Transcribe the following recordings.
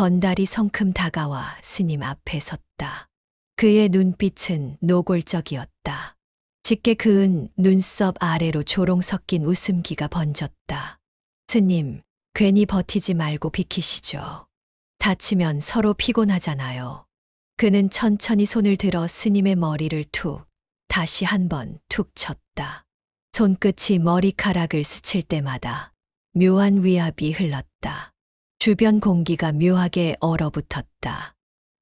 건달이 성큼 다가와 스님 앞에 섰다. 그의 눈빛은 노골적이었다. 짙게 그은 눈썹 아래로 조롱 섞인 웃음기가 번졌다. 스님, 괜히 버티지 말고 비키시죠. 다치면 서로 피곤하잖아요. 그는 천천히 손을 들어 스님의 머리를 다시 한 번 툭 쳤다. 손끝이 머리카락을 스칠 때마다 묘한 위압이 흘렀다. 주변 공기가 묘하게 얼어붙었다.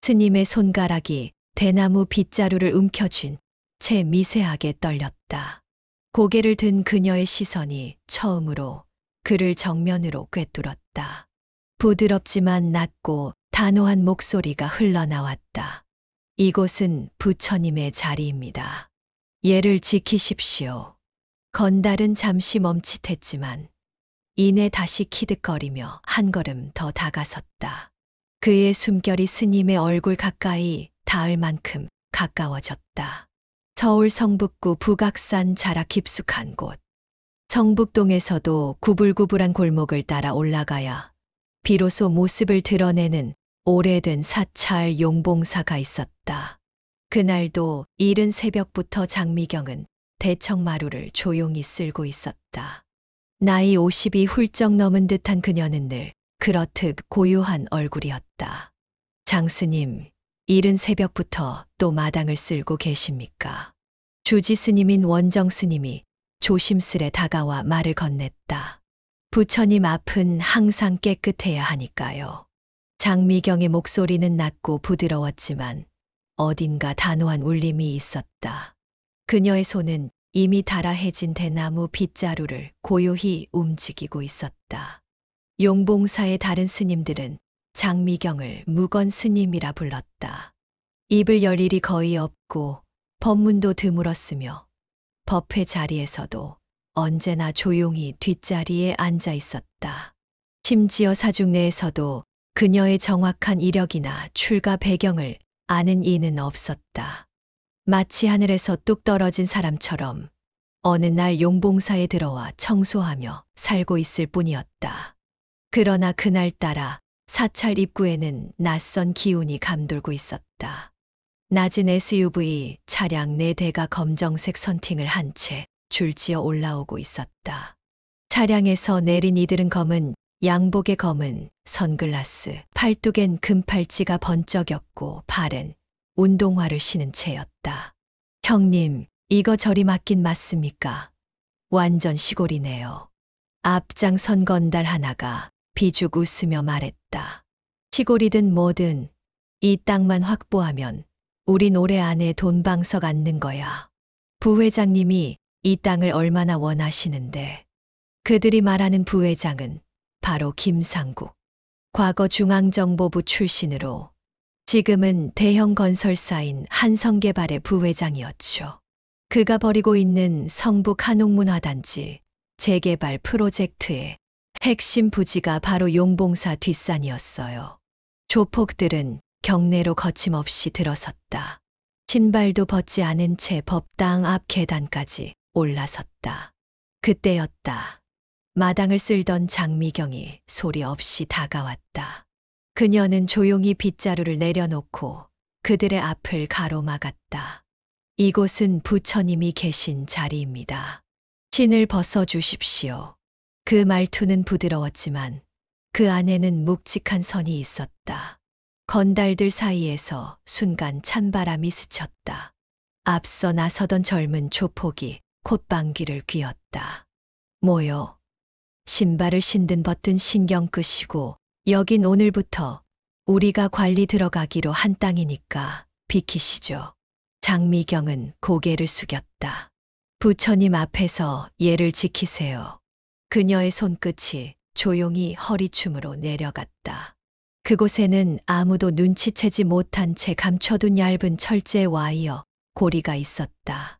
스님의 손가락이 대나무 빗자루를 움켜쥔 채 미세하게 떨렸다. 고개를 든 그녀의 시선이 처음으로 그를 정면으로 꿰뚫었다. 부드럽지만 낮고 단호한 목소리가 흘러나왔다. 이곳은 부처님의 자리입니다. 얘를 지키십시오. 건달은 잠시 멈칫했지만 이내 다시 키득거리며 한 걸음 더 다가섰다. 그의 숨결이 스님의 얼굴 가까이 닿을 만큼 가까워졌다. 서울 성북구 북악산 자락 깊숙한 곳. 성북동에서도 구불구불한 골목을 따라 올라가야 비로소 모습을 드러내는 오래된 사찰 용봉사가 있었다. 그날도 이른 새벽부터 장미경은 대청마루를 조용히 쓸고 있었다. 나이 50이 훌쩍 넘은 듯한 그녀는 늘 그렇듯 고요한 얼굴이었다. 장스님, 이른 새벽부터 또 마당을 쓸고 계십니까? 주지 스님인 원정 스님이 조심스레 다가와 말을 건넸다. 부처님 앞은 항상 깨끗해야 하니까요. 장미경의 목소리는 낮고 부드러웠지만 어딘가 단호한 울림이 있었다. 그녀의 손은 이미 달아해진 대나무 빗자루를 고요히 움직이고 있었다. 용봉사의 다른 스님들은 장미경을 무건 스님이라 불렀다. 입을 열 일이 거의 없고 법문도 드물었으며 법회 자리에서도 언제나 조용히 뒷자리에 앉아 있었다. 심지어 사중 내에서도 그녀의 정확한 이력이나 출가 배경을 아는 이는 없었다. 마치 하늘에서 뚝 떨어진 사람처럼 어느 날 용봉사에 들어와 청소하며 살고 있을 뿐이었다. 그러나 그날따라 사찰 입구에는 낯선 기운이 감돌고 있었다. 낮은 SUV 차량 4대가 검정색 선팅을 한 채 줄지어 올라오고 있었다. 차량에서 내린 이들은 검은 양복에 검은 선글라스, 팔뚝엔 금팔찌가 번쩍였고 발엔 운동화를 신은 채였다. 형님, 이거 저리 맡긴 맞습니까? 완전 시골이네요. 앞장 선 건달 하나가 비죽 웃으며 말했다. 시골이든 뭐든 이 땅만 확보하면 우린 올해 안에 돈방석 앉는 거야. 부회장님이 이 땅을 얼마나 원하시는데. 그들이 말하는 부회장은 바로 김상국. 과거 중앙정보부 출신으로 지금은 대형 건설사인 한성개발의 부회장이었죠. 그가 벌이고 있는 성북 한옥문화단지 재개발 프로젝트의 핵심 부지가 바로 용봉사 뒷산이었어요. 조폭들은 경내로 거침없이 들어섰다. 신발도 벗지 않은 채 법당 앞 계단까지 올라섰다. 그때였다. 마당을 쓸던 장미경이 소리 없이 다가왔다. 그녀는 조용히 빗자루를 내려놓고 그들의 앞을 가로막았다. 이곳은 부처님이 계신 자리입니다. 신을 벗어주십시오. 그 말투는 부드러웠지만 그 안에는 묵직한 선이 있었다. 건달들 사이에서 순간 찬바람이 스쳤다. 앞서 나서던 젊은 조폭이 콧방귀를 뀌었다. 뭐요? 신발을 신든 벗든 신경 끄시고 여긴 오늘부터 우리가 관리 들어가기로 한 땅이니까 비키시죠. 장미경은 고개를 숙였다. 부처님 앞에서 얘를 지키세요. 그녀의 손끝이 조용히 허리춤으로 내려갔다. 그곳에는 아무도 눈치채지 못한 채 감춰둔 얇은 철제 와이어 고리가 있었다.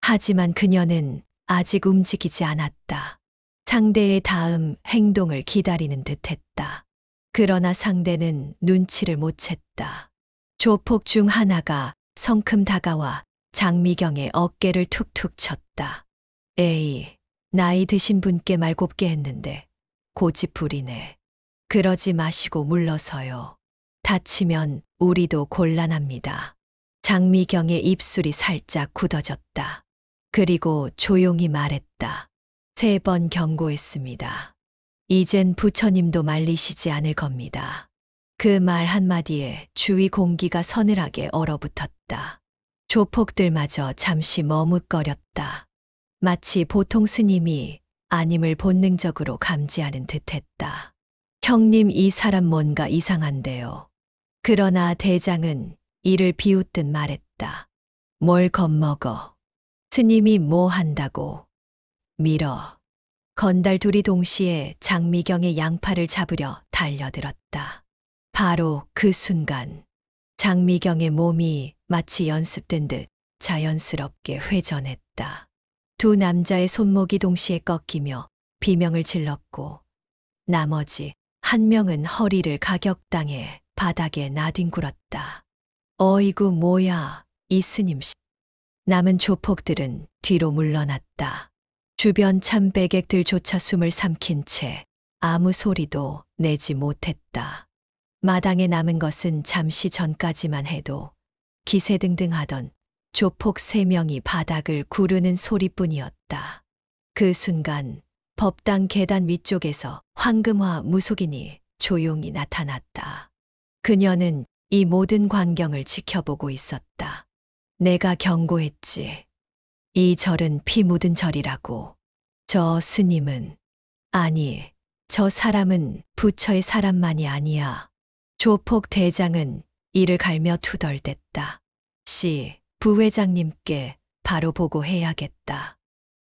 하지만 그녀는 아직 움직이지 않았다. 상대의 다음 행동을 기다리는 듯했다. 그러나 상대는 눈치를 못 챘다. 조폭 중 하나가 성큼 다가와 장미경의 어깨를 툭툭 쳤다. 에이, 나이 드신 분께 말 곱게 했는데 고집 부리네. 그러지 마시고 물러서요. 다치면 우리도 곤란합니다. 장미경의 입술이 살짝 굳어졌다. 그리고 조용히 말했다. 3번 경고했습니다. 이젠 부처님도 말리시지 않을 겁니다. 그 말 한마디에 주위 공기가 서늘하게 얼어붙었다. 조폭들마저 잠시 머뭇거렸다. 마치 보통 스님이 아님을 본능적으로 감지하는 듯했다. 형님, 이 사람 뭔가 이상한데요. 그러나 대장은 이를 비웃듯 말했다. 뭘 겁먹어. 스님이 뭐 한다고. 밀어. 건달 둘이 동시에 장미경의 양팔을 잡으려 달려들었다. 바로 그 순간 장미경의 몸이 마치 연습된 듯 자연스럽게 회전했다. 두 남자의 손목이 동시에 꺾이며 비명을 질렀고 나머지 한 명은 허리를 가격당해 바닥에 나뒹굴었다. 어이구 뭐야, 이 스님 씨. 남은 조폭들은 뒤로 물러났다. 주변 참배객들조차 숨을 삼킨 채 아무 소리도 내지 못했다. 마당에 남은 것은 잠시 전까지만 해도 기세등등하던 조폭 3명이 바닥을 구르는 소리뿐이었다. 그 순간 법당 계단 위쪽에서 황금화 무속인이 조용히 나타났다. 그녀는 이 모든 광경을 지켜보고 있었다. 내가 경고했지. 이 절은 피 묻은 절이라고. 저 스님은, 아니, 저 사람은 부처의 사람만이 아니야. 조폭 대장은 이를 갈며 투덜댔다. 부회장님께 바로 보고해야겠다.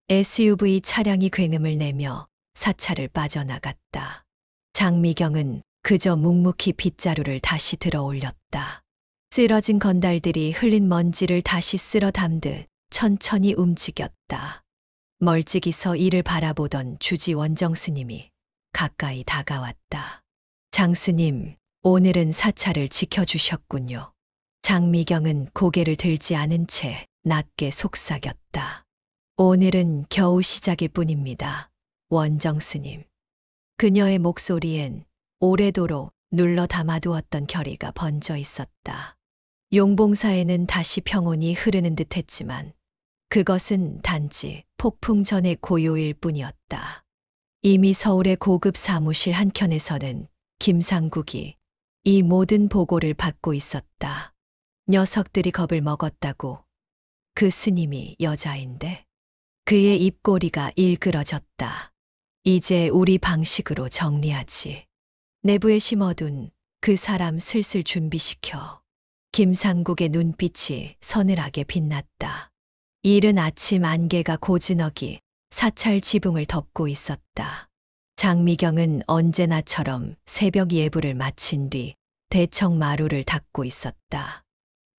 SUV 차량이 굉음을 내며 사찰을 빠져나갔다. 장미경은 그저 묵묵히 빗자루를 다시 들어 올렸다. 쓰러진 건달들이 흘린 먼지를 다시 쓸어 담듯 천천히 움직였다. 멀찍이서 이를 바라보던 주지 원정 스님이 가까이 다가왔다. 장스님, 오늘은 사찰을 지켜주셨군요. 장미경은 고개를 들지 않은 채 낮게 속삭였다. 오늘은 겨우 시작일 뿐입니다. 원정 스님. 그녀의 목소리엔 오래도록 눌러 담아두었던 결의가 번져 있었다. 용봉사에는 다시 평온이 흐르는 듯했지만 그것은 단지 폭풍 전의 고요일 뿐이었다. 이미 서울의 고급 사무실 한켠에서는 김상국이 이 모든 보고를 받고 있었다. 녀석들이 겁을 먹었다고. 그 스님이 여자인데 그의 입꼬리가 일그러졌다. 이제 우리 방식으로 정리하지. 내부에 심어둔 그 사람 슬슬 준비시켜. 김상국의 눈빛이 서늘하게 빛났다. 이른 아침 안개가 고즈넉이 사찰 지붕을 덮고 있었다. 장미경은 언제나처럼 새벽 예불을 마친 뒤 대청 마루를 닦고 있었다.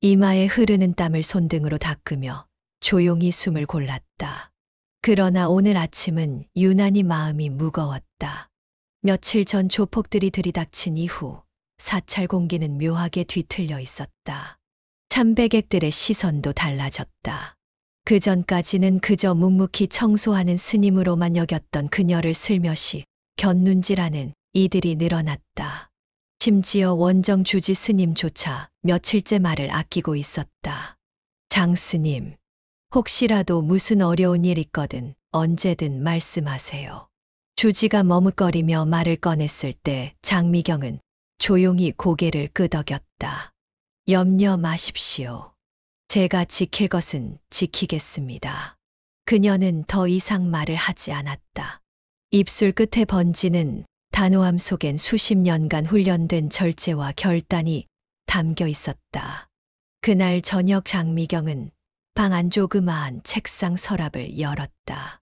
이마에 흐르는 땀을 손등으로 닦으며 조용히 숨을 골랐다. 그러나 오늘 아침은 유난히 마음이 무거웠다. 며칠 전 조폭들이 들이닥친 이후 사찰 공기는 묘하게 뒤틀려 있었다. 참배객들의 시선도 달라졌다. 그 전까지는 그저 묵묵히 청소하는 스님으로만 여겼던 그녀를 슬며시 곁눈질하는 이들이 늘어났다. 심지어 원정 주지 스님조차 며칠째 말을 아끼고 있었다. 장 스님, 혹시라도 무슨 어려운 일 있거든 언제든 말씀하세요. 주지가 머뭇거리며 말을 꺼냈을 때 장미경은 조용히 고개를 끄덕였다. 염려 마십시오. 제가 지킬 것은 지키겠습니다. 그녀는 더 이상 말을 하지 않았다. 입술 끝에 번지는 단호함 속엔 수십 년간 훈련된 절제와 결단이 담겨 있었다. 그날 저녁 장미경은 방 안 조그마한 책상 서랍을 열었다.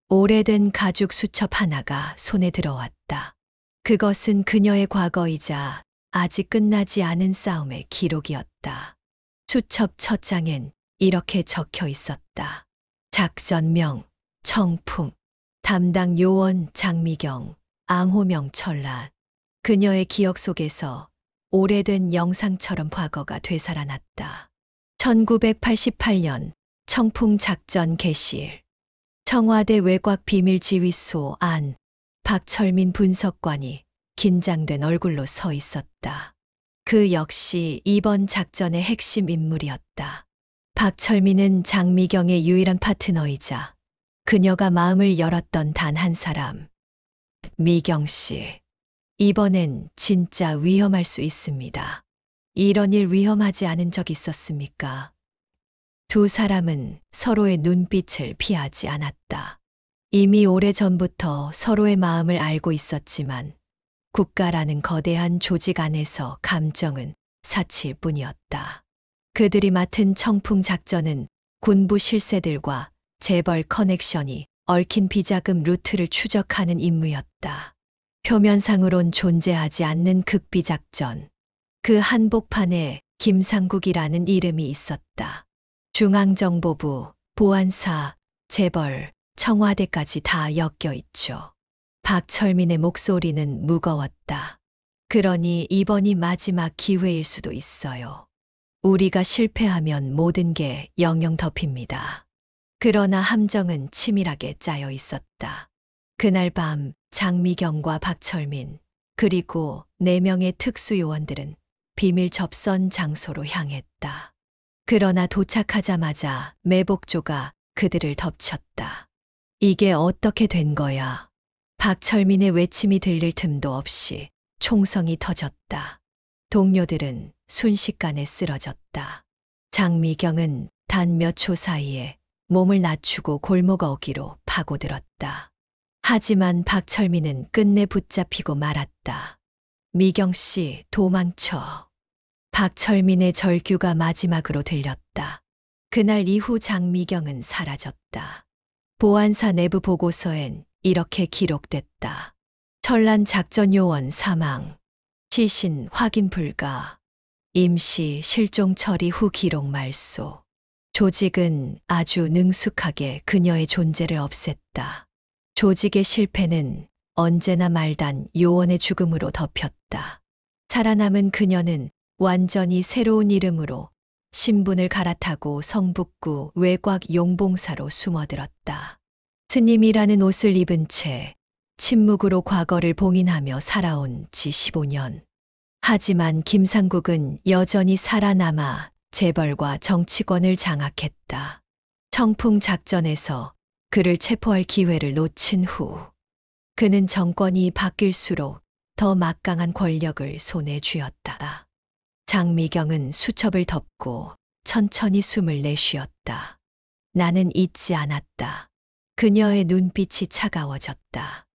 오래된 가죽 수첩 하나가 손에 들어왔다. 그것은 그녀의 과거이자 아직 끝나지 않은 싸움의 기록이었다. 수첩 첫 장엔 이렇게 적혀 있었다. 작전명, 청풍, 담당 요원 장미경, 암호명 철란. 그녀의 기억 속에서 오래된 영상처럼 과거가 되살아났다. 1988년 청풍 작전 개시일. 청와대 외곽 비밀지휘소 안 박철민 분석관이 긴장된 얼굴로 서 있었다. 그 역시 이번 작전의 핵심 인물이었다. 박철민은 장미경의 유일한 파트너이자 그녀가 마음을 열었던 단 한 사람. 미경 씨, 이번엔 진짜 위험할 수 있습니다. 이런 일 위험하지 않은 적 있었습니까? 두 사람은 서로의 눈빛을 피하지 않았다. 이미 오래전부터 서로의 마음을 알고 있었지만 국가라는 거대한 조직 안에서 감정은 사치일 뿐이었다. 그들이 맡은 청풍 작전은 군부 실세들과 재벌 커넥션이 얽힌 비자금 루트를 추적하는 임무였다. 표면상으론 존재하지 않는 극비작전. 그 한복판에 김상국이라는 이름이 있었다. 중앙정보부, 보안사, 재벌, 청와대까지 다 엮여 있죠. 박철민의 목소리는 무거웠다. 그러니 이번이 마지막 기회일 수도 있어요. 우리가 실패하면 모든 게 영영 덮입니다. 그러나 함정은 치밀하게 짜여 있었다. 그날 밤 장미경과 박철민 그리고 4명의 특수요원들은 비밀 접선 장소로 향했다. 그러나 도착하자마자 매복조가 그들을 덮쳤다. 이게 어떻게 된 거야? 박철민의 외침이 들릴 틈도 없이 총성이 터졌다. 동료들은 순식간에 쓰러졌다. 장미경은 단 몇 초 사이에 몸을 낮추고 골목 어귀로 파고들었다. 하지만 박철민은 끝내 붙잡히고 말았다. 미경 씨, 도망쳐. 박철민의 절규가 마지막으로 들렸다. 그날 이후 장미경은 사라졌다. 보안사 내부 보고서엔 이렇게 기록됐다. 천란 작전요원 사망. 시신 확인 불가. 임시 실종 처리 후 기록 말소. 조직은 아주 능숙하게 그녀의 존재를 없앴다. 조직의 실패는 언제나 말단 요원의 죽음으로 덮였다. 살아남은 그녀는 완전히 새로운 이름으로 신분을 갈아타고 성북구 외곽 용봉사로 숨어들었다. 스님이라는 옷을 입은 채 침묵으로 과거를 봉인하며 살아온 지 15년. 하지만 김상국은 여전히 살아남아 재벌과 정치권을 장악했다. 청풍 작전에서 그를 체포할 기회를 놓친 후 그는 정권이 바뀔수록 더 막강한 권력을 손에 쥐었다. 장미경은 수첩을 덮고 천천히 숨을 내쉬었다. 나는 잊지 않았다. 그녀의 눈빛이 차가워졌다.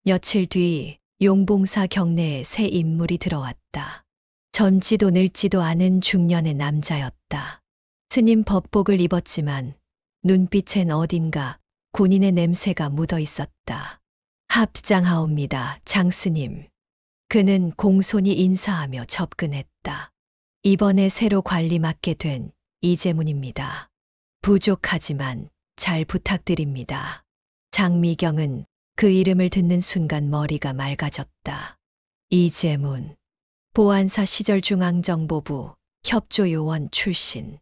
며칠 뒤 용봉사 경내에 새 인물이 들어왔다. 젊지도 늙지도 않은 중년의 남자였다. 스님 법복을 입었지만 눈빛엔 어딘가 군인의 냄새가 묻어 있었다. 합장하옵니다, 장스님. 그는 공손히 인사하며 접근했다. 이번에 새로 관리 맡게 된 이재문입니다. 부족하지만 잘 부탁드립니다. 장미경은 그 이름을 듣는 순간 머리가 맑아졌다. 이재문. 보안사 시절 중앙정보부 협조요원 출신.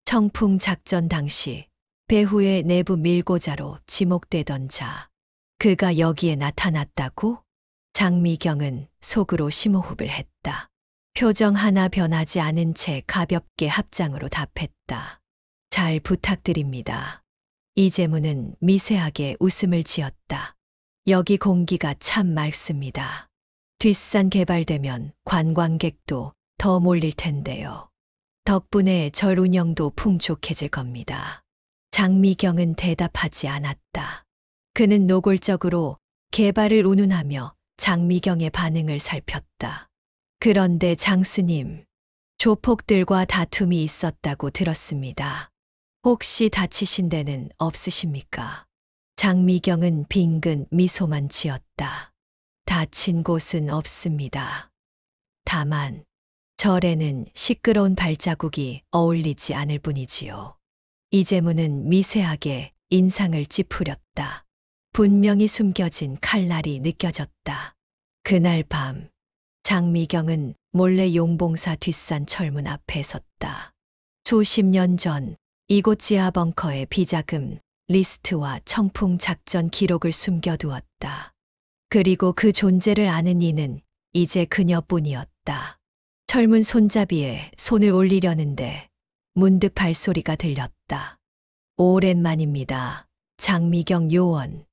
청풍 작전 당시 배후의 내부 밀고자로 지목되던 자. 그가 여기에 나타났다고? 장미경은 속으로 심호흡을 했다. 표정 하나 변하지 않은 채 가볍게 합장으로 답했다. 잘 부탁드립니다. 이재문은 미세하게 웃음을 지었다. 여기 공기가 참 맑습니다. 뒷산 개발되면 관광객도 더 몰릴 텐데요. 덕분에 절 운영도 풍족해질 겁니다. 장미경은 대답하지 않았다. 그는 노골적으로 개발을 운운하며 장미경의 반응을 살폈다. 그런데 장스님, 조폭들과 다툼이 있었다고 들었습니다. 혹시 다치신 데는 없으십니까? 장미경은 빙근 미소만 지었다. 다친 곳은 없습니다. 다만 절에는 시끄러운 발자국이 어울리지 않을 뿐이지요. 이재문은 미세하게 인상을 찌푸렸다. 분명히 숨겨진 칼날이 느껴졌다. 그날 밤 장미경은 몰래 용봉사 뒷산 철문 앞에 섰다. 수십 년 전 이곳 지하 벙커에 비자금 리스트와 청풍 작전 기록을 숨겨두었다. 그리고 그 존재를 아는 이는 이제 그녀뿐이었다. 철문 손잡이에 손을 올리려는데 문득 발소리가 들렸다. 오랜만입니다. 장미경 요원.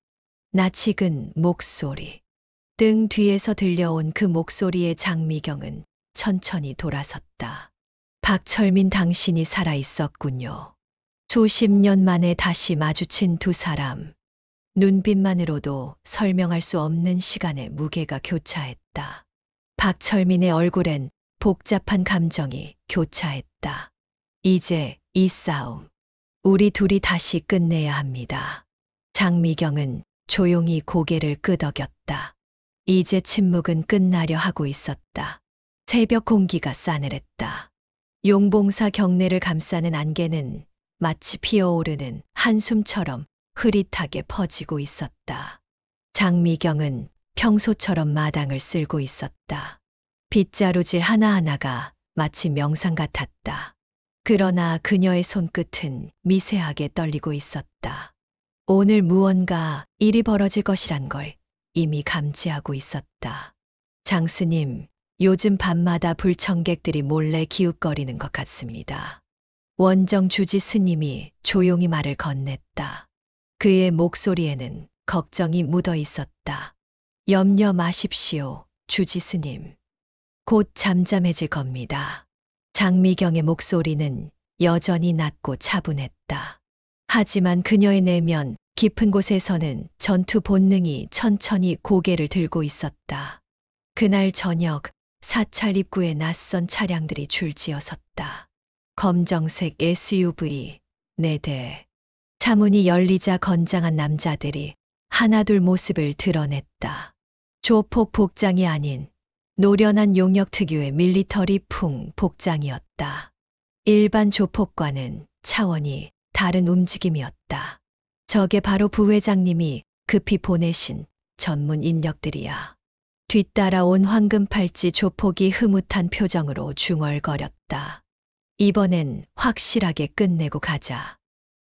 낯익은 목소리. 등 뒤에서 들려온 그 목소리에 장미경은 천천히 돌아섰다. 박철민 당신이 살아있었군요. 수십 년 만에 다시 마주친 두 사람. 눈빛만으로도 설명할 수 없는 시간의 무게가 교차했다. 박철민의 얼굴엔 복잡한 감정이 교차했다. 이제 이 싸움, 우리 둘이 다시 끝내야 합니다. 장미경은 조용히 고개를 끄덕였다. 이제 침묵은 끝나려 하고 있었다. 새벽 공기가 싸늘했다. 용봉사 경내를 감싸는 안개는 마치 피어오르는 한숨처럼 흐릿하게 퍼지고 있었다. 장미경은 평소처럼 마당을 쓸고 있었다. 빗자루질 하나하나가 마치 명상 같았다. 그러나 그녀의 손끝은 미세하게 떨리고 있었다. 오늘 무언가 일이 벌어질 것이란 걸 이미 감지하고 있었다. 장스님, 요즘 밤마다 불청객들이 몰래 기웃거리는 것 같습니다. 원정 주지 스님이 조용히 말을 건넸다. 그의 목소리에는 걱정이 묻어 있었다. 염려 마십시오, 주지 스님. 곧 잠잠해질 겁니다. 장미경의 목소리는 여전히 낮고 차분했다. 하지만 그녀의 내면 깊은 곳에서는 전투 본능이 천천히 고개를 들고 있었다. 그날 저녁 사찰 입구에 낯선 차량들이 줄지어 섰다. 검정색 SUV 4대. 차문이 열리자 건장한 남자들이 하나둘 모습을 드러냈다. 조폭 복장이 아닌 노련한 용역 특유의 밀리터리 풍 복장이었다. 일반 조폭과는 차원이 다른 움직임이었다. 저게 바로 부회장님이 급히 보내신 전문 인력들이야. 뒤따라온 황금팔찌 조폭이 흐뭇한 표정으로 중얼거렸다. 이번엔 확실하게 끝내고 가자.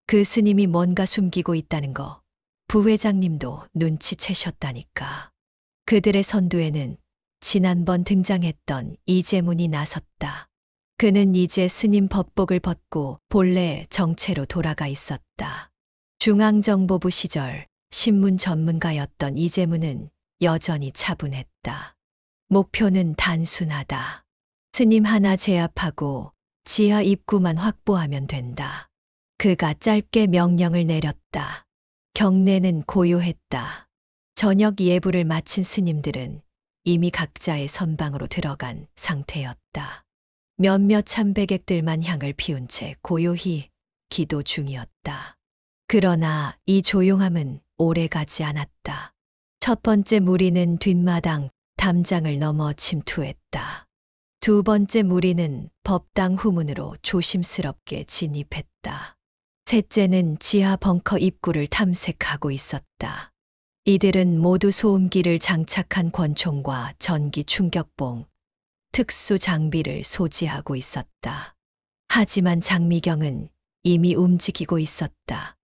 그 스님이 뭔가 숨기고 있다는 거 부회장님도 눈치채셨다니까. 그들의 선두에는 지난번 등장했던 이재문이 나섰다. 그는 이제 스님 법복을 벗고 본래 정체로 돌아가 있었다. 중앙정보부 시절 신문 전문가였던 이재문은 여전히 차분했다. 목표는 단순하다. 스님 하나 제압하고 지하 입구만 확보하면 된다. 그가 짧게 명령을 내렸다. 경내는 고요했다. 저녁 예불을 마친 스님들은 이미 각자의 선방으로 들어간 상태였다. 몇몇 참배객들만 향을 피운 채 고요히 기도 중이었다. 그러나 이 조용함은 오래가지 않았다. 첫 번째 무리는 뒷마당 담장을 넘어 침투했다. 두 번째 무리는 법당 후문으로 조심스럽게 진입했다. 셋째는 지하 벙커 입구를 탐색하고 있었다. 이들은 모두 소음기를 장착한 권총과 전기 충격봉, 특수 장비를 소지하고 있었다. 하지만 장미경은 이미 움직이고 있었다.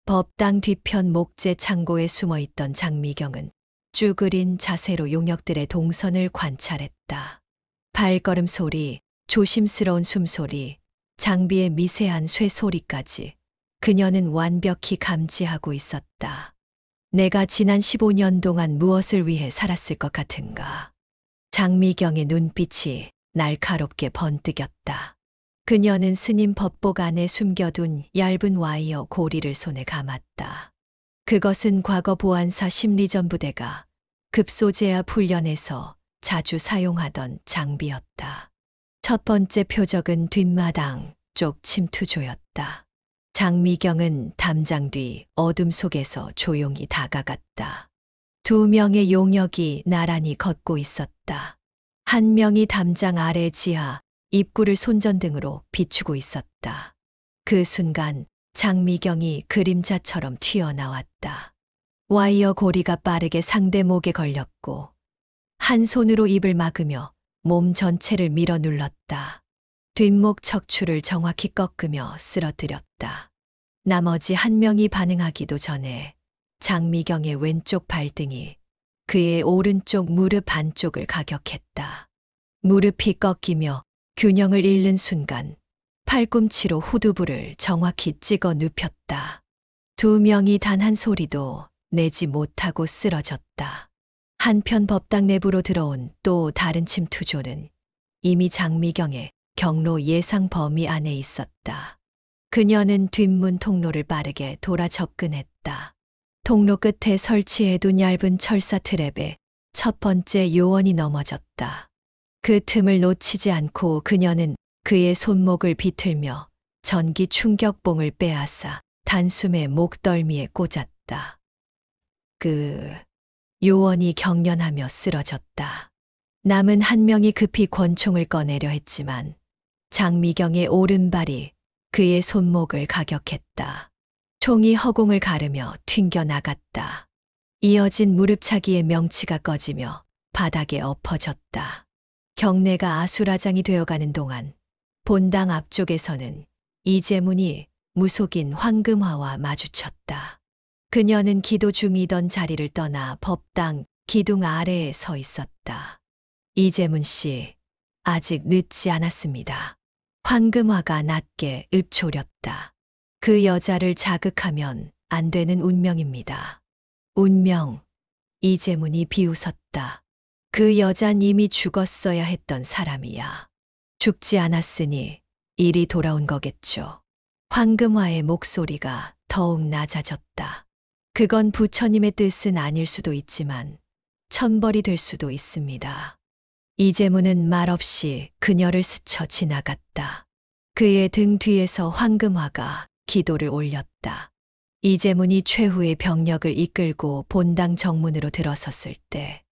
법당 뒤편 목재 창고에 숨어 있던 장미경은 쭈그린 자세로 용역들의 동선을 관찰했다. 발걸음 소리, 조심스러운 숨소리, 장비의 미세한 쇠소리까지 그녀는 완벽히 감지하고 있었다. 내가 지난 15년 동안 무엇을 위해 살았을 것 같은가. 장미경의 눈빛이 날카롭게 번뜩였다. 그녀는 스님 법복 안에 숨겨둔 얇은 와이어 고리를 손에 감았다. 그것은 과거 보안사 심리전부대가 급소제압 훈련에서 자주 사용하던 장비였다. 첫 번째 표적은 뒷마당 쪽 침투조였다. 장미경은 담장 뒤 어둠 속에서 조용히 다가갔다. 2명의 용역이 나란히 걷고 있었다. 한 명이 담장 아래 지하 입구를 손전등으로 비추고 있었다. 그 순간 장미경이 그림자처럼 튀어나왔다. 와이어 고리가 빠르게 상대 목에 걸렸고 한 손으로 입을 막으며 몸 전체를 밀어 눌렀다. 뒷목 척추를 정확히 꺾으며 쓰러뜨렸다. 나머지 한 명이 반응하기도 전에 장미경의 왼쪽 발등이 그의 오른쪽 무릎 안쪽을 가격했다. 무릎이 꺾이며 균형을 잃는 순간 팔꿈치로 후두부를 정확히 찍어 눕혔다. 두 명이 단 한 소리도 내지 못하고 쓰러졌다. 한편 법당 내부로 들어온 또 다른 침투조는 이미 장미경의 경로 예상 범위 안에 있었다. 그녀는 뒷문 통로를 빠르게 돌아 접근했다. 통로 끝에 설치해둔 얇은 철사 트랩에 첫 번째 요원이 넘어졌다. 그 틈을 놓치지 않고 그녀는 그의 손목을 비틀며 전기 충격봉을 빼앗아 단숨에 목덜미에 꽂았다. 요원이 경련하며 쓰러졌다. 남은 한 명이 급히 권총을 꺼내려 했지만 장미경의 오른발이 그의 손목을 가격했다. 총이 허공을 가르며 튕겨 나갔다. 이어진 무릎차기의 명치가 꺼지며 바닥에 엎어졌다. 경내가 아수라장이 되어가는 동안 본당 앞쪽에서는 이재문이 무속인 황금화와 마주쳤다. 그녀는 기도 중이던 자리를 떠나 법당 기둥 아래에 서 있었다. 이재문 씨, 아직 늦지 않았습니다. 황금화가 낮게 읊조렸다. 그 여자를 자극하면 안 되는 운명입니다. 운명, 이재문이 비웃었다. 그 여잔 이미 죽었어야 했던 사람이야. 죽지 않았으니 일이 돌아온 거겠죠. 황금화의 목소리가 더욱 낮아졌다. 그건 부처님의 뜻은 아닐 수도 있지만 천벌이 될 수도 있습니다. 이재문은 말없이 그녀를 스쳐 지나갔다. 그의 등 뒤에서 황금화가 기도를 올렸다. 이재문이 최후의 병력을 이끌고 본당 정문으로 들어섰을 때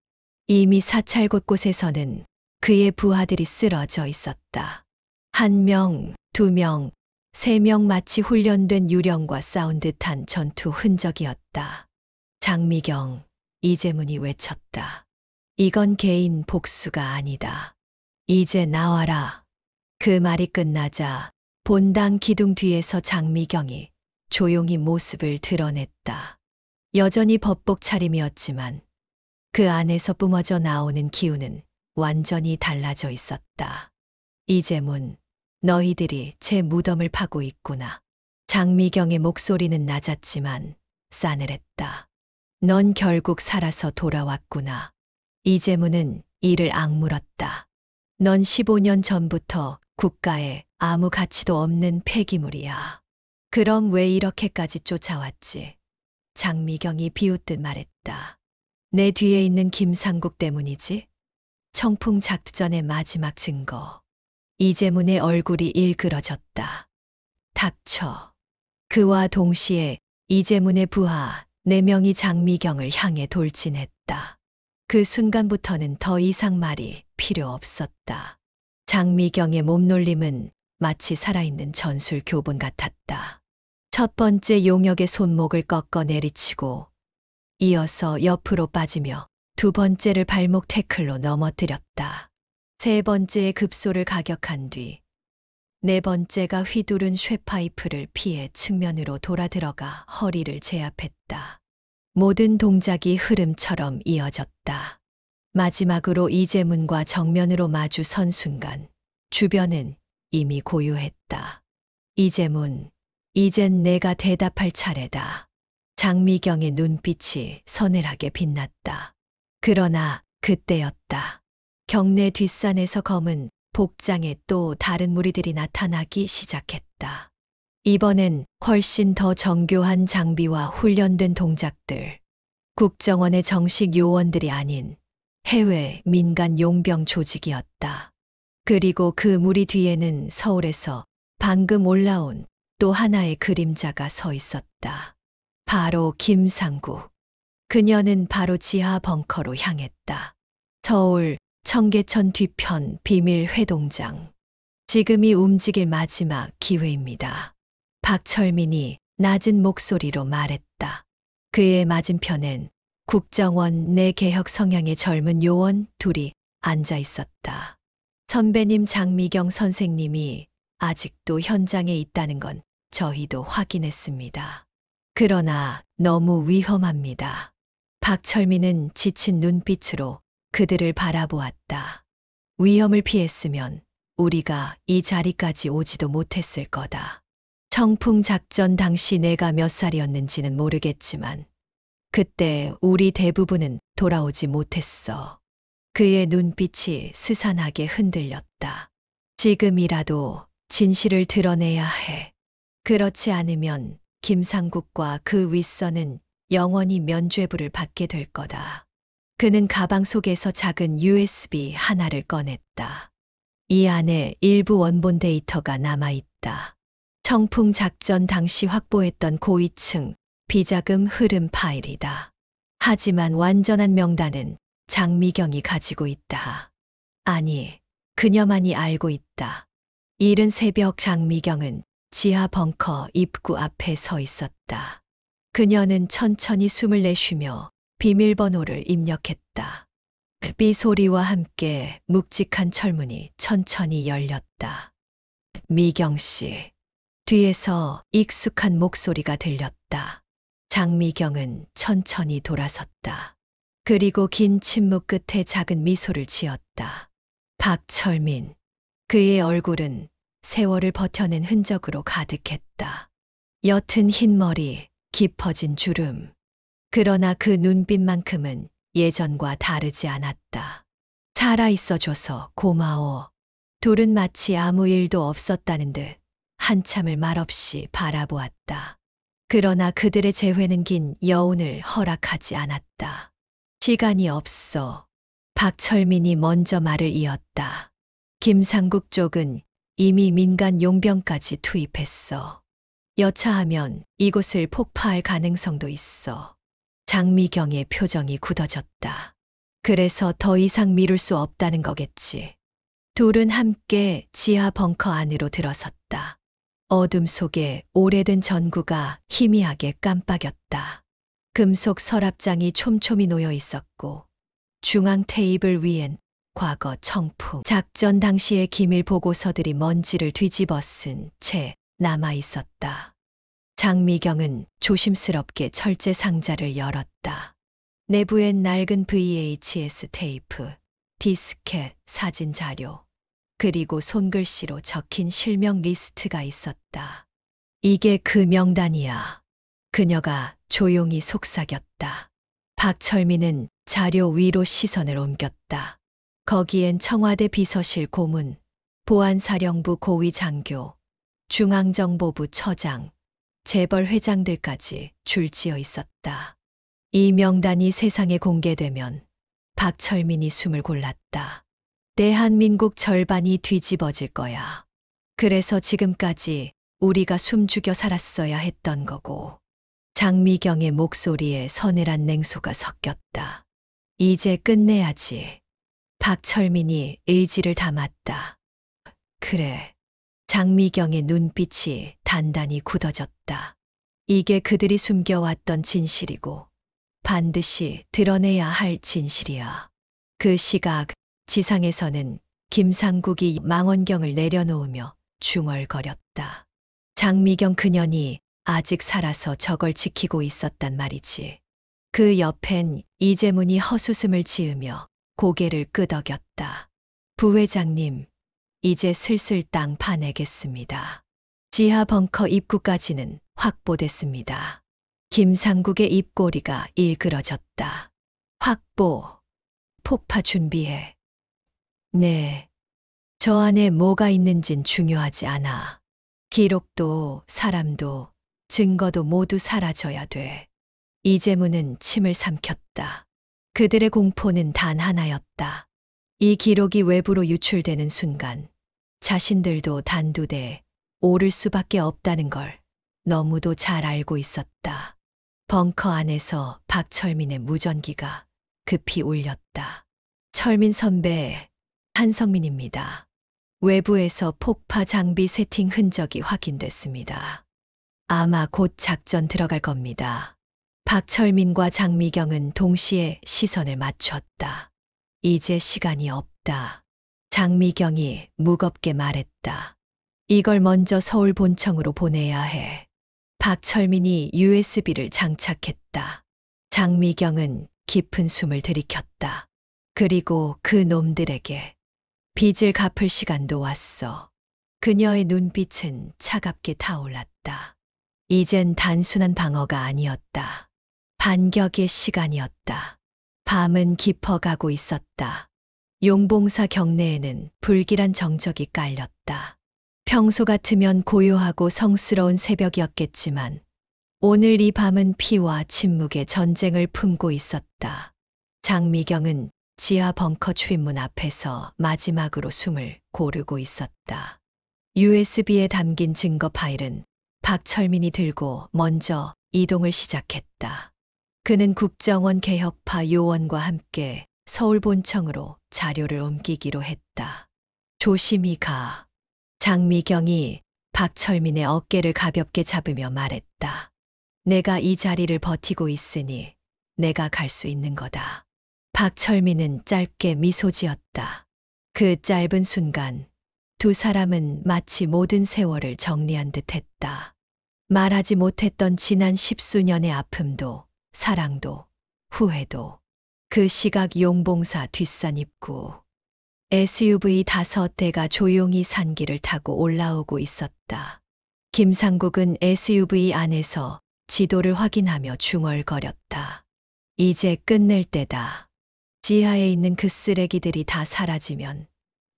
이미 사찰 곳곳에서는 그의 부하들이 쓰러져 있었다. 1명, 2명, 3명 마치 훈련된 유령과 싸운 듯한 전투 흔적이었다. 장미경, 이재문이 외쳤다. 이건 개인 복수가 아니다. 이제 나와라. 그 말이 끝나자 본당 기둥 뒤에서 장미경이 조용히 모습을 드러냈다. 여전히 법복 차림이었지만 그 안에서 뿜어져 나오는 기운은 완전히 달라져 있었다. 이재문, 너희들이 제 무덤을 파고 있구나. 장미경의 목소리는 낮았지만 싸늘했다. 넌 결국 살아서 돌아왔구나. 이재문은 이를 악물었다. 넌 15년 전부터 국가에 아무 가치도 없는 폐기물이야. 그럼 왜 이렇게까지 쫓아왔지? 장미경이 비웃듯 말했다. 내 뒤에 있는 김상국 때문이지? 청풍 작전의 마지막 증거. 이재문의 얼굴이 일그러졌다. 닥쳐. 그와 동시에 이재문의 부하 4명이 장미경을 향해 돌진했다. 그 순간부터는 더 이상 말이 필요 없었다. 장미경의 몸놀림은 마치 살아있는 전술 교본 같았다. 첫 번째 용역의 손목을 꺾어 내리치고 이어서 옆으로 빠지며 두 번째를 발목 태클로 넘어뜨렸다. 세 번째의 급소를 가격한 뒤 네 번째가 휘두른 쇠파이프를 피해 측면으로 돌아 들어가 허리를 제압했다. 모든 동작이 흐름처럼 이어졌다. 마지막으로 이재문과 정면으로 마주 선 순간 주변은 이미 고요했다. 이재문, 이젠 내가 대답할 차례다. 장미경의 눈빛이 서늘하게 빛났다. 그러나 그때였다. 경내 뒷산에서 검은 복장의 또 다른 무리들이 나타나기 시작했다. 이번엔 훨씬 더 정교한 장비와 훈련된 동작들. 국정원의 정식 요원들이 아닌 해외 민간 용병 조직이었다. 그리고 그 무리 뒤에는 서울에서 방금 올라온 또 하나의 그림자가 서 있었다. 바로 김상국. 그녀는 바로 지하 벙커로 향했다. 서울 청계천 뒤편 비밀 회동장. 지금이 움직일 마지막 기회입니다. 박철민이 낮은 목소리로 말했다. 그의 맞은편엔 국정원 내 개혁 성향의 젊은 요원 둘이 앉아 있었다. 선배님 장미경 선생님이 아직도 현장에 있다는 건 저희도 확인했습니다. 그러나 너무 위험합니다. 박철민은 지친 눈빛으로 그들을 바라보았다. 위험을 피했으면 우리가 이 자리까지 오지도 못했을 거다. 청풍 작전 당시 내가 몇 살이었는지는 모르겠지만 그때 우리 대부분은 돌아오지 못했어. 그의 눈빛이 스산하게 흔들렸다. 지금이라도 진실을 드러내야 해. 그렇지 않으면 김상국과 그 윗선은 영원히 면죄부를 받게 될 거다. 그는 가방 속에서 작은 USB 하나를 꺼냈다. 이 안에 일부 원본 데이터가 남아있다. 청풍 작전 당시 확보했던 고위층 비자금 흐름 파일이다. 하지만 완전한 명단은 장미경이 가지고 있다. 아니, 그녀만이 알고 있다. 이른 새벽 장미경은 지하 벙커 입구 앞에 서 있었다. 그녀는 천천히 숨을 내쉬며 비밀번호를 입력했다. 삐 소리와 함께 묵직한 철문이 천천히 열렸다. 미경 씨. 뒤에서 익숙한 목소리가 들렸다. 장미경은 천천히 돌아섰다. 그리고 긴 침묵 끝에 작은 미소를 지었다. 박철민. 그의 얼굴은 세월을 버텨낸 흔적으로 가득했다. 옅은 흰머리, 깊어진 주름. 그러나 그 눈빛만큼은 예전과 다르지 않았다. 살아있어줘서 고마워. 둘은 마치 아무 일도 없었다는 듯 한참을 말없이 바라보았다. 그러나 그들의 재회는 긴 여운을 허락하지 않았다. 시간이 없어. 박철민이 먼저 말을 이었다. 김상국 쪽은 이미 민간 용병까지 투입했어. 여차하면 이곳을 폭파할 가능성도 있어. 장미경의 표정이 굳어졌다. 그래서 더 이상 미룰 수 없다는 거겠지. 둘은 함께 지하 벙커 안으로 들어섰다. 어둠 속에 오래된 전구가 희미하게 깜빡였다. 금속 서랍장이 촘촘히 놓여 있었고 중앙 테이블 위엔 과거 청풍 작전 당시의 기밀 보고서들이 먼지를 뒤집어 쓴 채 남아 있었다. 장미경은 조심스럽게 철제 상자를 열었다. 내부엔 낡은 VHS 테이프, 디스켓, 사진 자료, 그리고 손글씨로 적힌 실명 리스트가 있었다. 이게 그 명단이야. 그녀가 조용히 속삭였다. 박철민은 자료 위로 시선을 옮겼다. 거기엔 청와대 비서실 고문, 보안사령부 고위 장교, 중앙정보부 처장, 재벌 회장들까지 줄지어 있었다. 이 명단이 세상에 공개되면 박철민이 숨을 골랐다. 대한민국 절반이 뒤집어질 거야. 그래서 지금까지 우리가 숨죽여 살았어야 했던 거고. 장미경의 목소리에 서늘한 냉소가 섞였다. 이제 끝내야지. 박철민이 의지를 담았다. 그래. 장미경의 눈빛이 단단히 굳어졌다. 이게 그들이 숨겨왔던 진실이고 반드시 드러내야 할 진실이야. 그 시각 지상에서는 김상국이 망원경을 내려놓으며 중얼거렸다. 장미경 그년이 아직 살아서 저걸 지키고 있었단 말이지. 그 옆엔 이재문이 헛웃음을 지으며 고개를 끄덕였다. 부회장님, 이제 슬슬 땅 파내겠습니다. 지하 벙커 입구까지는 확보됐습니다. 김상국의 입꼬리가 일그러졌다. 확보. 폭파 준비해. 네. 저 안에 뭐가 있는진 중요하지 않아. 기록도 사람도 증거도 모두 사라져야 돼. 이재문은 침을 삼켰다. 그들의 공포는 단 하나였다. 이 기록이 외부로 유출되는 순간 자신들도 단두대에 오를 수밖에 없다는 걸 너무도 잘 알고 있었다. 벙커 안에서 박철민의 무전기가 급히 울렸다. 철민 선배, 한성민입니다. 외부에서 폭파 장비 세팅 흔적이 확인됐습니다. 아마 곧 작전 들어갈 겁니다. 박철민과 장미경은 동시에 시선을 맞췄다. 이제 시간이 없다. 장미경이 무겁게 말했다. 이걸 먼저 서울 본청으로 보내야 해. 박철민이 USB를 장착했다. 장미경은 깊은 숨을 들이켰다. 그리고 그 놈들에게 빚을 갚을 시간도 왔어. 그녀의 눈빛은 차갑게 타올랐다. 이젠 단순한 방어가 아니었다. 반격의 시간이었다. 밤은 깊어가고 있었다. 용봉사 경내에는 불길한 정적이 깔렸다. 평소 같으면 고요하고 성스러운 새벽이었겠지만 오늘 이 밤은 피와 침묵의 전쟁을 품고 있었다. 장미경은 지하 벙커 출입문 앞에서 마지막으로 숨을 고르고 있었다. USB에 담긴 증거 파일은 박철민이 들고 먼저 이동을 시작했다. 그는 국정원 개혁파 요원과 함께 서울 본청으로 자료를 옮기기로 했다. 조심히 가. 장미경이 박철민의 어깨를 가볍게 잡으며 말했다. 내가 이 자리를 버티고 있으니 내가 갈 수 있는 거다. 박철민은 짧게 미소 지었다. 그 짧은 순간 두 사람은 마치 모든 세월을 정리한 듯 했다. 말하지 못했던 지난 10수년의 아픔도, 사랑도, 후회도. 그 시각 용봉사 뒷산 입구. SUV 5대가 조용히 산길을 타고 올라오고 있었다. 김상국은 SUV 안에서 지도를 확인하며 중얼거렸다. 이제 끝낼 때다. 지하에 있는 그 쓰레기들이 다 사라지면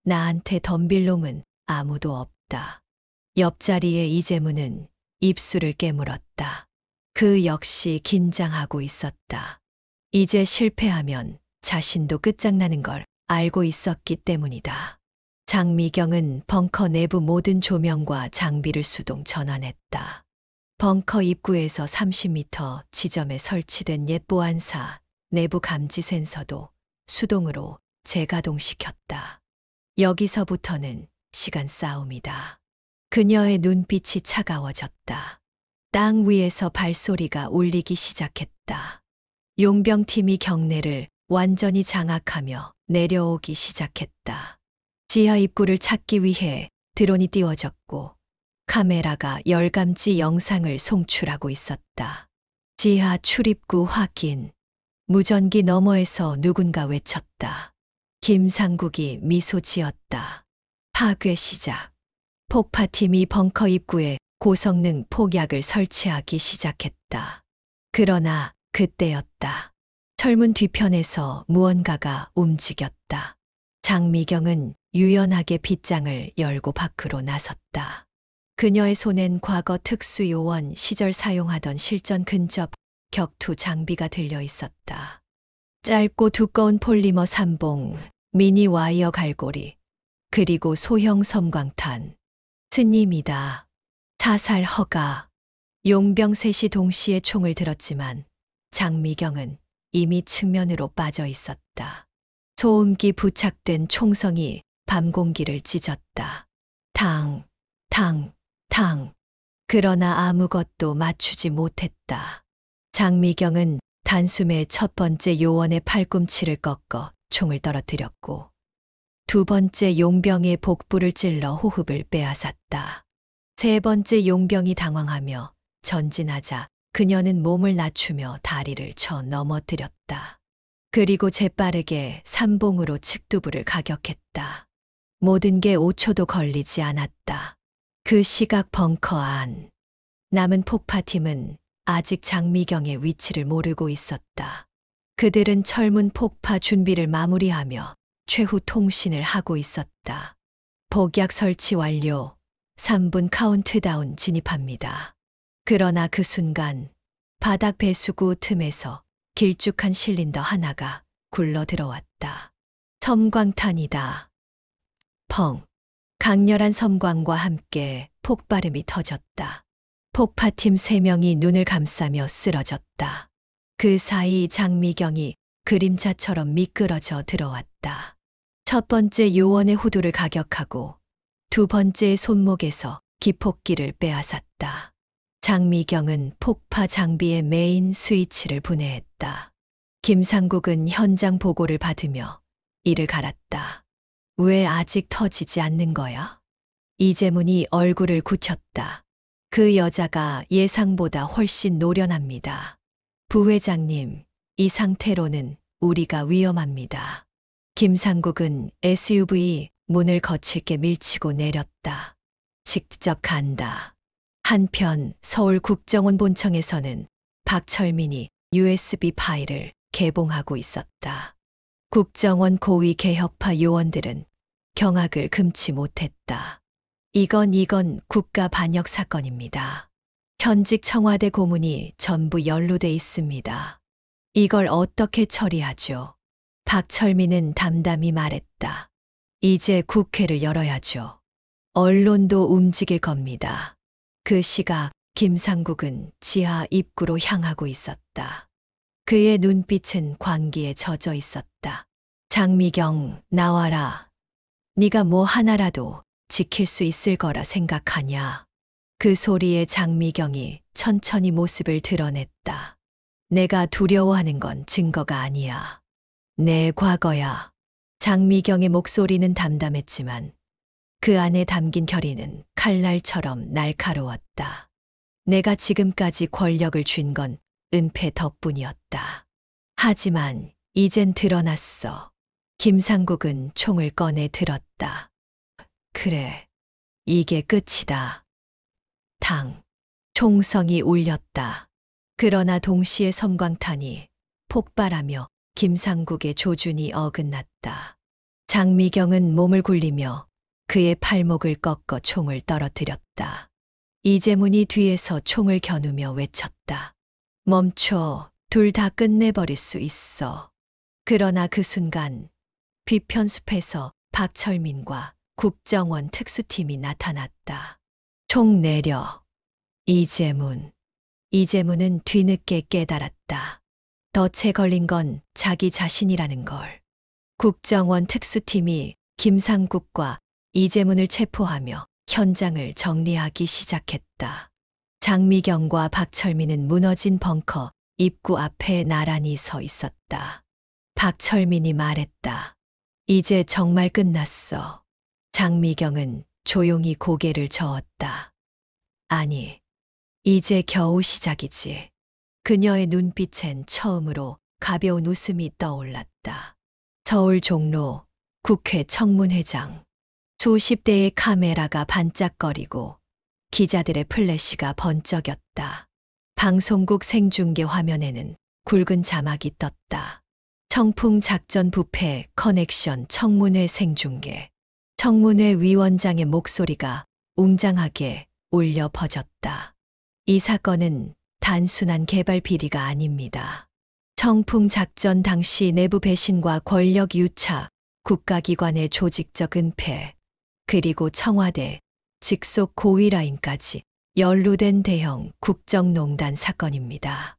나한테 덤빌 놈은 아무도 없다. 옆자리의 이재문은 입술을 깨물었다. 그 역시 긴장하고 있었다. 이제 실패하면 자신도 끝장나는 걸 알고 있었기 때문이다. 장미경은 벙커 내부 모든 조명과 장비를 수동 전환했다. 벙커 입구에서 30m 지점에 설치된 옛 보안사, 내부 감지 센서도 수동으로 재가동시켰다. 여기서부터는 시간 싸움이다. 그녀의 눈빛이 차가워졌다. 땅 위에서 발소리가 울리기 시작했다. 용병팀이 경내를 완전히 장악하며 내려오기 시작했다. 지하 입구를 찾기 위해 드론이 띄워졌고 카메라가 열감지 영상을 송출하고 있었다. 지하 출입구 확인. 무전기 너머에서 누군가 외쳤다. 김상국이 미소 지었다. 파괴 시작. 폭파팀이 벙커 입구에 고성능 폭약을 설치하기 시작했다. 그러나 그때였다. 철문 뒤편에서 무언가가 움직였다. 장미경은 유연하게 빗장을 열고 밖으로 나섰다. 그녀의 손엔 과거 특수요원 시절 사용하던 실전 근접 격투 장비가 들려 있었다. 짧고 두꺼운 폴리머 삼봉, 미니 와이어 갈고리, 그리고 소형 섬광탄. 스님이다. 사살 허가. 용병 셋이 동시에 총을 들었지만 장미경은 이미 측면으로 빠져 있었다. 소음기 부착된 총성이 밤 공기를 찢었다. 탕, 탕, 탕. 그러나 아무것도 맞추지 못했다. 장미경은 단숨에 첫 번째 요원의 팔꿈치를 꺾어 총을 떨어뜨렸고 두 번째 용병의 복부를 찔러 호흡을 빼앗았다. 세 번째 용병이 당황하며 전진하자 그녀는 몸을 낮추며 다리를 쳐 넘어뜨렸다. 그리고 재빠르게 삼봉으로 측두부를 가격했다. 모든 게 5초도 걸리지 않았다. 그 시각 벙커 안. 남은 폭파팀은 아직 장미경의 위치를 모르고 있었다. 그들은 철문 폭파 준비를 마무리하며 최후 통신을 하고 있었다. 복약 설치 완료. 3분 카운트다운 진입합니다. 그러나 그 순간 바닥 배수구 틈에서 길쭉한 실린더 하나가 굴러 들어왔다. 섬광탄이다. 펑. 강렬한 섬광과 함께 폭발음이 터졌다. 폭파팀 3명이 눈을 감싸며 쓰러졌다. 그 사이 장미경이 그림자처럼 미끄러져 들어왔다. 첫 번째 요원의 후두를 가격하고 두 번째의 손목에서 기폭기를 빼앗았다. 장미경은 폭파 장비의 메인 스위치를 분해했다. 김상국은 현장 보고를 받으며 이를 갈았다. 왜 아직 터지지 않는 거야? 이재문이 얼굴을 굳혔다. 그 여자가 예상보다 훨씬 노련합니다. 부회장님, 이 상태로는 우리가 위험합니다. 김상국은 SUV 문을 거칠게 밀치고 내렸다. 직접 간다. 한편 서울 국정원 본청에서는 박철민이 USB 파일을 개봉하고 있었다. 국정원 고위 개혁파 요원들은 경악을 금치 못했다. 이건 국가 반역 사건입니다. 현직 청와대 고문이 전부 연루돼 있습니다. 이걸 어떻게 처리하죠? 박철민은 담담히 말했다. 이제 국회를 열어야죠. 언론도 움직일 겁니다. 그 시각 김상국은 지하 입구로 향하고 있었다. 그의 눈빛은 광기에 젖어 있었다. 장미경, 나와라. 네가 뭐 하나라도 지킬 수 있을 거라 생각하냐? 그 소리에 장미경이 천천히 모습을 드러냈다. 내가 두려워하는 건 증거가 아니야. 내 과거야. 장미경의 목소리는 담담했지만 그 안에 담긴 결의는 칼날처럼 날카로웠다. 내가 지금까지 권력을 쥔 건 은폐 덕분이었다. 하지만 이젠 드러났어. 김상국은 총을 꺼내 들었다. 그래, 이게 끝이다. 당. 총성이 울렸다. 그러나 동시에 섬광탄이 폭발하며 김상국의 조준이 어긋났다. 장미경은 몸을 굴리며 그의 팔목을 꺾어 총을 떨어뜨렸다. 이재문이 뒤에서 총을 겨누며 외쳤다. 멈춰, 둘 다 끝내버릴 수 있어. 그러나 그 순간 뒤편숲에서 박철민과 국정원 특수팀이 나타났다. 총 내려. 이재문은 뒤늦게 깨달았다. 덫에 걸린 건 자기 자신이라는 걸. 국정원 특수팀이 김상국과 이재문을 체포하며 현장을 정리하기 시작했다. 장미경과 박철민은 무너진 벙커 입구 앞에 나란히 서 있었다. 박철민이 말했다. 이제 정말 끝났어. 장미경은 조용히 고개를 저었다. 아니, 이제 겨우 시작이지. 그녀의 눈빛엔 처음으로 가벼운 웃음이 떠올랐다. 서울 종로, 국회 청문회장. 수십 대의 카메라가 반짝거리고 기자들의 플래시가 번쩍였다. 방송국 생중계 화면에는 굵은 자막이 떴다. 청풍 작전 부패 커넥션 청문회 생중계. 청문회 위원장의 목소리가 웅장하게 울려 퍼졌다. 이 사건은 단순한 개발 비리가 아닙니다. 청풍 작전 당시 내부 배신과 권력 유착, 국가기관의 조직적 은폐, 그리고 청와대 직속 고위 라인까지 연루된 대형 국정농단 사건입니다.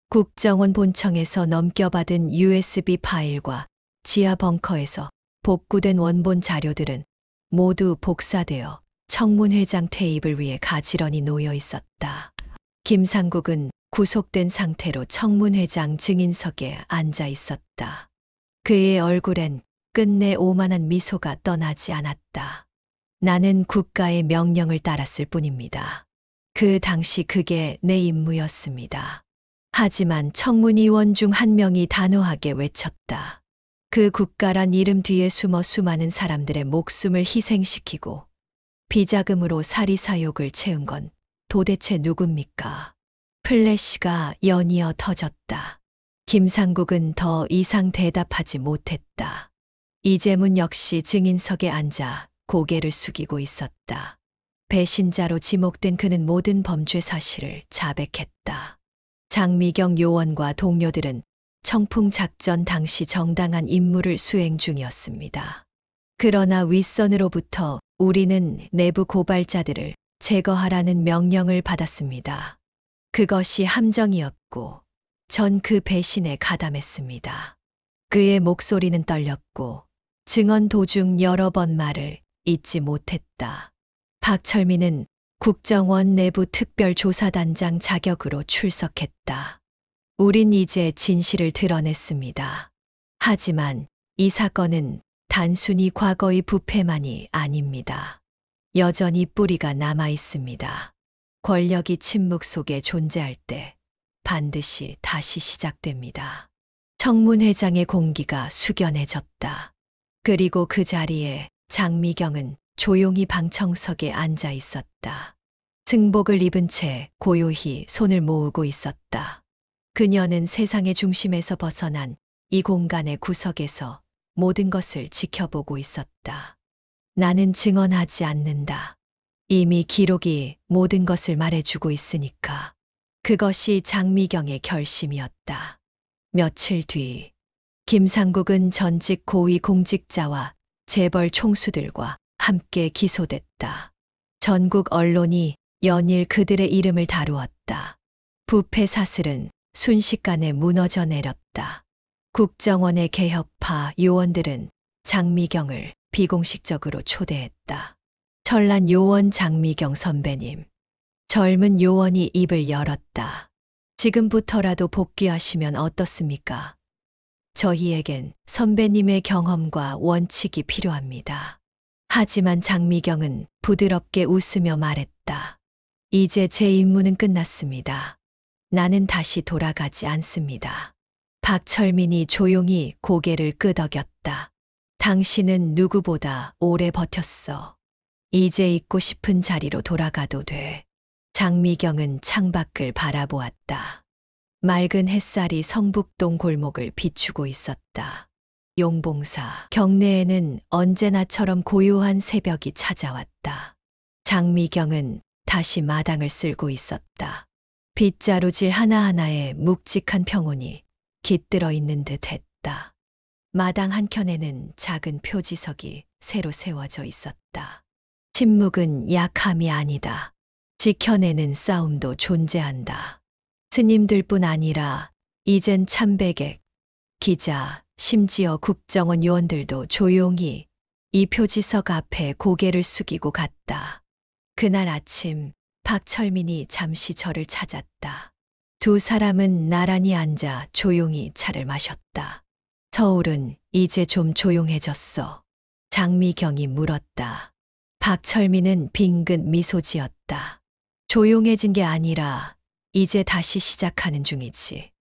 국정원 본청에서 넘겨받은 USB 파일과 지하 벙커에서 복구된 원본 자료들은 모두 복사되어 청문회장 테이블 위에 가지런히 놓여 있었다. 김상국은 구속된 상태로 청문회장 증인석에 앉아 있었다. 그의 얼굴엔 끝내 오만한 미소가 떠나지 않았다. 나는 국가의 명령을 따랐을 뿐입니다. 그 당시 그게 내 임무였습니다. 하지만 청문위원 중 한 명이 단호하게 외쳤다. 그 국가란 이름 뒤에 숨어 수많은 사람들의 목숨을 희생시키고 비자금으로 사리사욕을 채운 건 도대체 누굽니까? 플래시가 연이어 터졌다. 김상국은 더 이상 대답하지 못했다. 이재문 역시 증인석에 앉아 고개를 숙이고 있었다. 배신자로 지목된 그는 모든 범죄 사실을 자백했다. 장미경 요원과 동료들은 청풍 작전 당시 정당한 임무를 수행 중이었습니다. 그러나 윗선으로부터 우리는 내부 고발자들을 제거하라는 명령을 받았습니다. 그것이 함정이었고 전 그 배신에 가담했습니다. 그의 목소리는 떨렸고 증언 도중 여러 번 말을 잊지 못했다. 박철민은 국정원 내부 특별조사단장 자격으로 출석했다. 우린 이제 진실을 드러냈습니다. 하지만 이 사건은 단순히 과거의 부패만이 아닙니다. 여전히 뿌리가 남아 있습니다. 권력이 침묵 속에 존재할 때 반드시 다시 시작됩니다. 청문회장의 공기가 숙연해졌다. 그리고 그 자리에 장미경은 조용히 방청석에 앉아 있었다. 승복을 입은 채 고요히 손을 모으고 있었다. 그녀는 세상의 중심에서 벗어난 이 공간의 구석에서 모든 것을 지켜보고 있었다. 나는 증언하지 않는다. 이미 기록이 모든 것을 말해주고 있으니까. 그것이 장미경의 결심이었다. 며칠 뒤, 김상국은 전직 고위 공직자와 재벌 총수들과 함께 기소됐다. 전국 언론이 연일 그들의 이름을 다루었다. 부패 사슬은 순식간에 무너져 내렸다. 국정원의 개혁파 요원들은 장미경을 비공식적으로 초대했다. 철난 요원 장미경 선배님. 젊은 요원이 입을 열었다. 지금부터라도 복귀하시면 어떻습니까? 저희에겐 선배님의 경험과 원칙이 필요합니다. 하지만 장미경은 부드럽게 웃으며 말했다. 이제 제 임무는 끝났습니다. 나는 다시 돌아가지 않습니다. 박철민이 조용히 고개를 끄덕였다. 당신은 누구보다 오래 버텼어. 이제 있고 싶은 자리로 돌아가도 돼. 장미경은 창밖을 바라보았다. 맑은 햇살이 성북동 골목을 비추고 있었다. 용봉사 경내에는 언제나처럼 고요한 새벽이 찾아왔다. 장미경은 다시 마당을 쓸고 있었다. 빗자루질 하나하나에 묵직한 평온이 깃들어 있는 듯 했다. 마당 한켠에는 작은 표지석이 새로 세워져 있었다. 침묵은 약함이 아니다. 지켜내는 싸움도 존재한다. 스님들뿐 아니라 이젠 참배객, 기자, 심지어 국정원 요원들도 조용히 이 표지석 앞에 고개를 숙이고 갔다. 그날 아침 박철민이 잠시 저를 찾았다. 두 사람은 나란히 앉아 조용히 차를 마셨다. 서울은 이제 좀 조용해졌어. 장미경이 물었다. 박철민은 빙긋 미소 지었다. 조용해진 게 아니라 이제 다시 시작하는 중이지.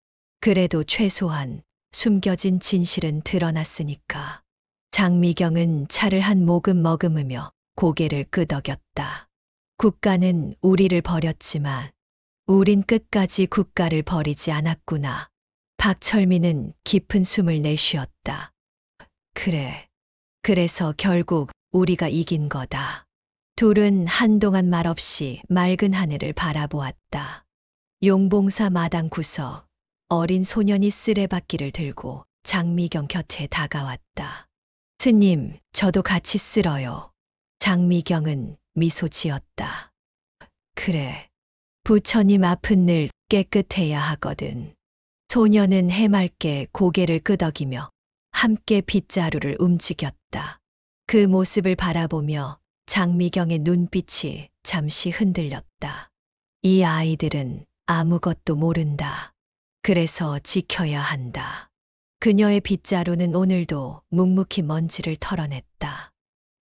그래도 최소한 숨겨진 진실은 드러났으니까. 장미경은 차를 한 모금 머금으며 고개를 끄덕였다. 국가는 우리를 버렸지만 우린 끝까지 국가를 버리지 않았구나. 박철민은 깊은 숨을 내쉬었다. 그래. 그래서 결국 우리가 이긴 거다. 둘은 한동안 말없이 맑은 하늘을 바라보았다. 용봉사 마당 구석, 어린 소년이 쓰레받기를 들고 장미경 곁에 다가왔다. 스님, 저도 같이 쓸어요. 장미경은 미소 지었다. 그래. 부처님 앞은 늘 깨끗해야 하거든. 소년은 해맑게 고개를 끄덕이며 함께 빗자루를 움직였다. 그 모습을 바라보며 장미경의 눈빛이 잠시 흔들렸다. 이 아이들은 아무것도 모른다. 그래서 지켜야 한다. 그녀의 빗자루는 오늘도 묵묵히 먼지를 털어냈다.